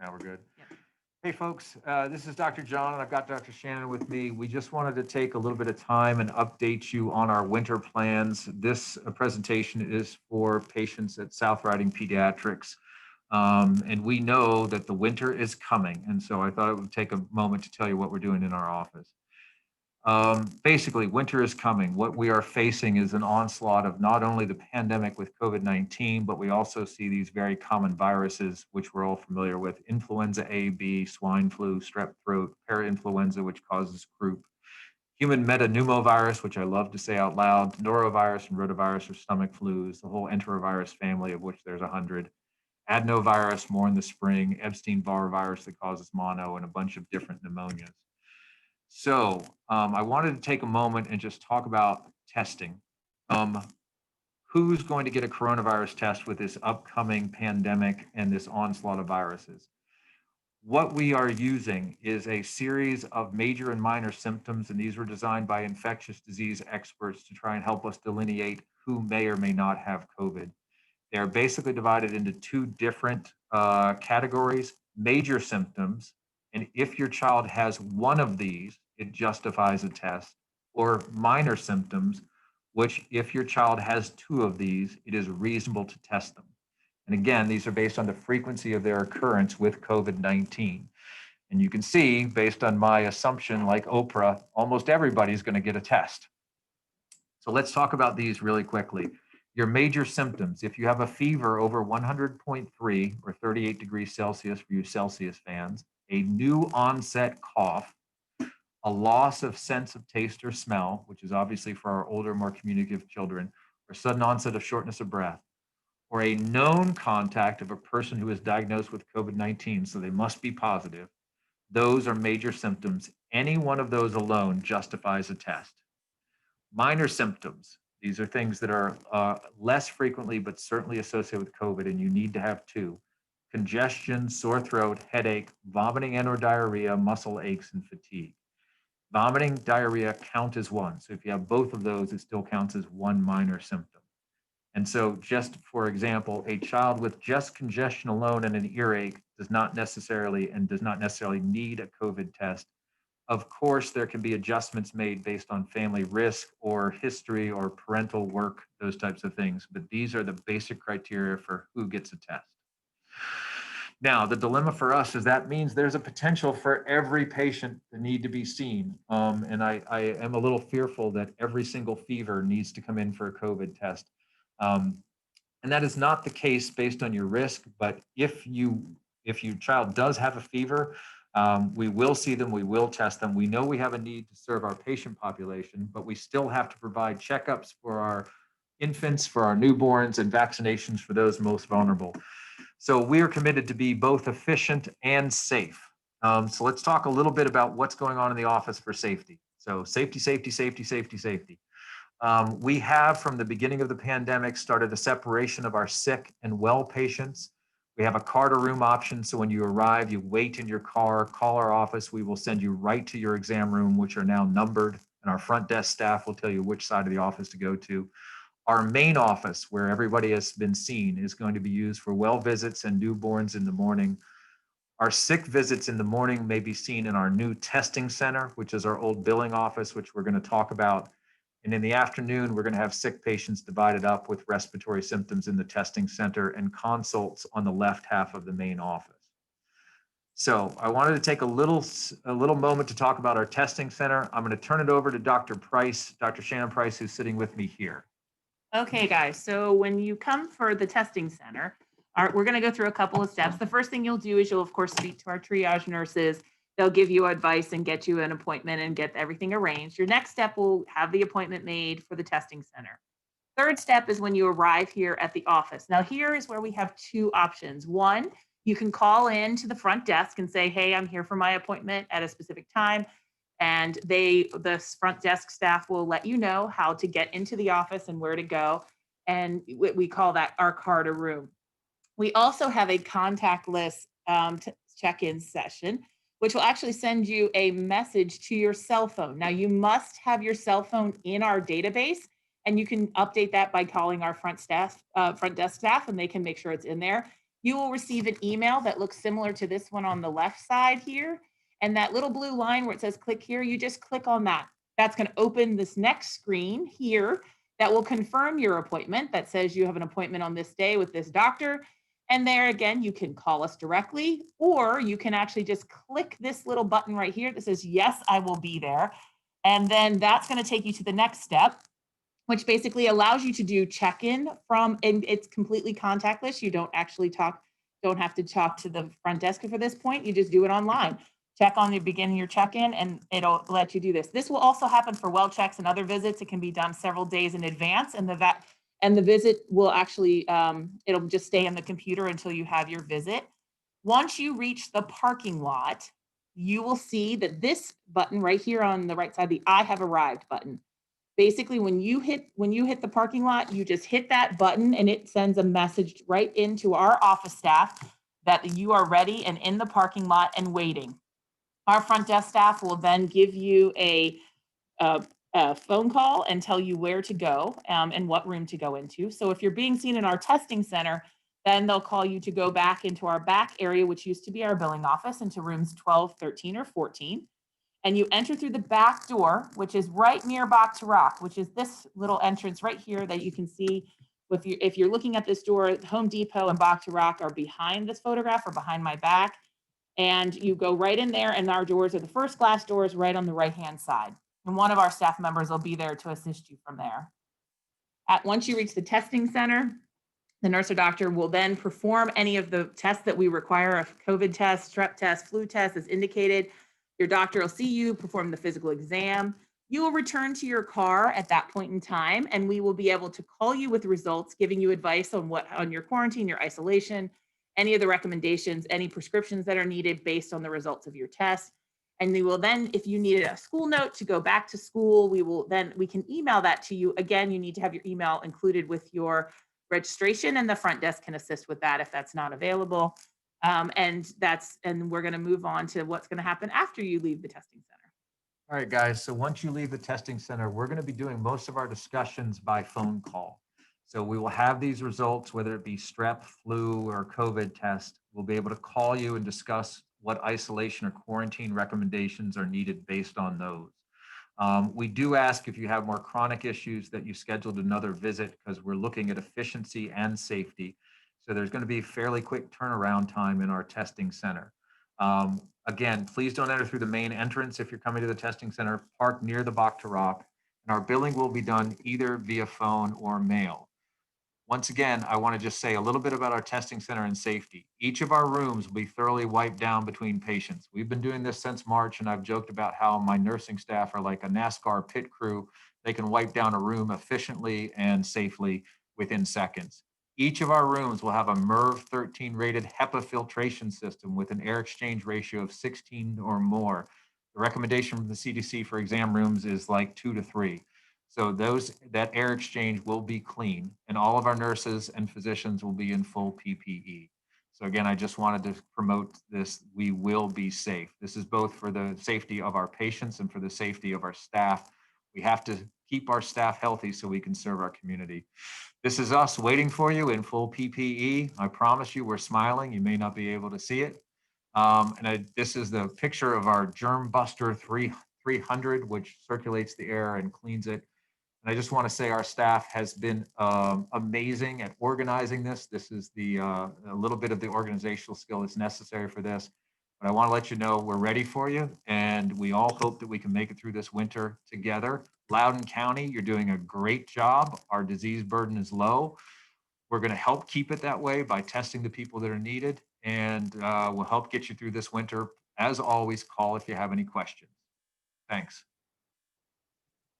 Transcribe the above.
Now we're good. Yep. Hey, folks, this is Dr. John, and I've got Dr. Shannon with me. We just wanted to take a little bit of time and update you on our winter plans. This presentation is for patients at South Riding Pediatrics. And we know that the winter is coming. And so I thought it would take a moment to tell you what we're doing in our office. Basically, winter is coming. What we are facing is an onslaught of not only the pandemic with COVID-19, but we also see these very common viruses, which we're all familiar with: influenza A, B, swine flu, strep throat, parainfluenza, which causes croup, human metapneumovirus, which I love to say out loud, norovirus and rotavirus or stomach flus, the whole enterovirus family, of which there's 100, adenovirus more in the spring, Epstein-Barr virus that causes mono, and a bunch of different pneumonias. So I wanted to take a moment and just talk about testing. Um, who's going to get a coronavirus test with this upcoming pandemic and this onslaught of viruses? What we are using is a series of major and minor symptoms, and these were designed by infectious disease experts to try and help us delineate who may or may not have COVID. They are basically divided into two different categories: major symptoms, and if your child has one of these, it justifies a test, or minor symptoms, which if your child has two of these, it is reasonable to test them. And again, these are based on the frequency of their occurrence with COVID-19. And you can see, based on my assumption, like Oprah, almost everybody's going to get a test. So let's talk about these really quickly. Your major symptoms: if you have a fever over 100.3 or 38 degrees Celsius for you Celsius fans, a new onset cough, a loss of sense of taste or smell, which is obviously for our older, more communicative children, or sudden onset of shortness of breath, or a known contact of a person who is diagnosed with COVID-19, so they must be positive, those are major symptoms. Any one of those alone justifies a test. Minor symptoms: these are things that are less frequently, but certainly associated with COVID, and you need to have two: congestion, sore throat, headache, vomiting and or diarrhea, muscle aches, and fatigue. Vomiting, diarrhea count as one. So if you have both of those, it still counts as one minor symptom. And so just for example, a child with just congestion alone and an earache does not necessarily need a COVID test. Of course, there can be adjustments made based on family risk or history or parental work, those types of things. But these are the basic criteria for who gets a test. Now, the dilemma for us is that means there's a potential for every patient to need to be seen. And I am a little fearful that every single fever needs to come in for a COVID test. And that is not the case based on your risk, but if your child does have a fever, we will see them, we will test them. We know we have a need to serve our patient population, but we still have to provide checkups for our infants, for our newborns, and vaccinations for those most vulnerable. So we are committed to be both efficient and safe. So let's talk a little bit about what's going on in the office for safety. So safety, safety, safety, safety, safety. We have, from the beginning of the pandemic, started a separation of our sick and well patients. We have a car to room option. So when you arrive, you wait in your car, call our office. We will send you right to your exam room, which are now numbered, and our front desk staff will tell you which side of the office to go to. Our main office, where everybody has been seen, is going to be used for well visits and newborns in the morning. Our sick visits in the morning may be seen in our new testing center, which is our old billing office, which we're going to talk about. And in the afternoon, we're going to have sick patients divided up with respiratory symptoms in the testing center and consults on the left half of the main office. So I wanted to take a little moment to talk about our testing center. I'm going to turn it over to Dr. Price, Dr. Shannon Price, who's sitting with me here. Okay, guys. So when you come for the testing center, we're going to go through a couple of steps. The first thing you'll do is you'll, of course, speak to our triage nurses. They'll give you advice and get you an appointment and get everything arranged. Your next step will have the appointment made for the testing center. Third step is when you arrive here at the office. Now, here is where we have two options. One, you can call in to the front desk and say, hey, I'm here for my appointment at a specific time. And the front desk staff will let you know how to get into the office and where to go. And we call that our car to room. We also have a contactless check-in session, which will actually send you a message to your cell phone. Now, you must have your cell phone in our database, and you can update that by calling our front desk staff, and they can make sure it's in there. you will receive an email that looks similar to this one on the left side here. And that little blue line where it says click here, you just click on that. That's going to open this next screen here that will confirm your appointment that says you have an appointment on this day with this doctor. And there again, you can call us directly, or you can actually just click this little button right here that says, yes, I will be there. And then that's going to take you to the next step, which basically allows you to do check-in from, and it's completely contactless. You don't actually don't have to talk to the front desk for this point. You just do it online. Check on the beginning your check-in and it'll let you do this. This will also happen for well checks and other visits. It can be done several days in advance, and the visit will actually, it'll just stay in the computer until you have your visit. Once you reach the parking lot, you will see that this button right here on the right side, the I have arrived button. Basically, when you hit the parking lot, you just hit that button and it sends a message right into our office staff that you are ready and in the parking lot and waiting. Our front desk staff will then give you a phone call and tell you where to go and what room to go into. So if you're being seen in our testing center, then they'll call you to go back into our back area, which used to be our billing office, into rooms 12, 13, or 14. And you enter through the back door, which is right near Bach to Rock, which is this little entrance right here that you can see. If you're looking at this door, Home Depot and Bach to Rock are behind this photograph or behind my back. And you go right in there, and our doors are the first glass doors right on the right-hand side. And one of our staff members will be there to assist you from there. Once you reach the testing center, the nurse or doctor will then perform any of the tests that we require, a COVID test, strep test, flu test as indicated. Your doctor will see you, perform the physical exam. You will return to your car at that point in time, and we will be able to call you with results, giving you advice on your quarantine, your isolation, any of the recommendations, any prescriptions that are needed based on the results of your test. And we will then, if you needed a school note to go back to school, we can email that to you. Again, you need to have your email included with your registration, and the front desk can assist with that if that's not available. And we're going to move on to what's going to happen after you leave the testing center. All right, guys. So once you leave the testing center, we're going to be doing most of our discussions by phone call. So we will have these results, whether it be strep, flu, or COVID test. We'll be able to call you and discuss what isolation or quarantine recommendations are needed based on those. We do ask if you have more chronic issues that you scheduled another visit, because we're looking at efficiency and safety. So there's going to be fairly quick turnaround time in our testing center. Again, please don't enter through the main entrance if you're coming to the testing center. Park near the Bach to Rock, and our billing will be done either via phone or mail. Once again, I want to just say a little bit about our testing center and safety. Each of our rooms will be thoroughly wiped down between patients. We've been doing this since March, and I've joked about how my nursing staff are like a NASCAR pit crew. They can wipe down a room efficiently and safely within seconds. Each of our rooms will have a MERV 13 rated HEPA filtration system with an air exchange ratio of 16 or more. The recommendation from the CDC for exam rooms is like 2 to 3. So that air exchange will be clean, and all of our nurses and physicians will be in full PPE. So again, I just wanted to promote this. We will be safe. This is both for the safety of our patients and for the safety of our staff. We have to keep our staff healthy so we can serve our community. This is us waiting for you in full PPE. I promise you, we're smiling. You may not be able to see it. This is the picture of our Germ Buster 300, which circulates the air and cleans it. And I just want to say our staff has been amazing at organizing this. This is a little bit of the organizational skill that's necessary for this. But I want to let you know we're ready for you, and we all hope that we can make it through this winter together. Loudoun County, you're doing a great job. Our disease burden is low. We're going to help keep it that way by testing the people that are needed, and we'll help get you through this winter. As always, call if you have any questions. Thanks.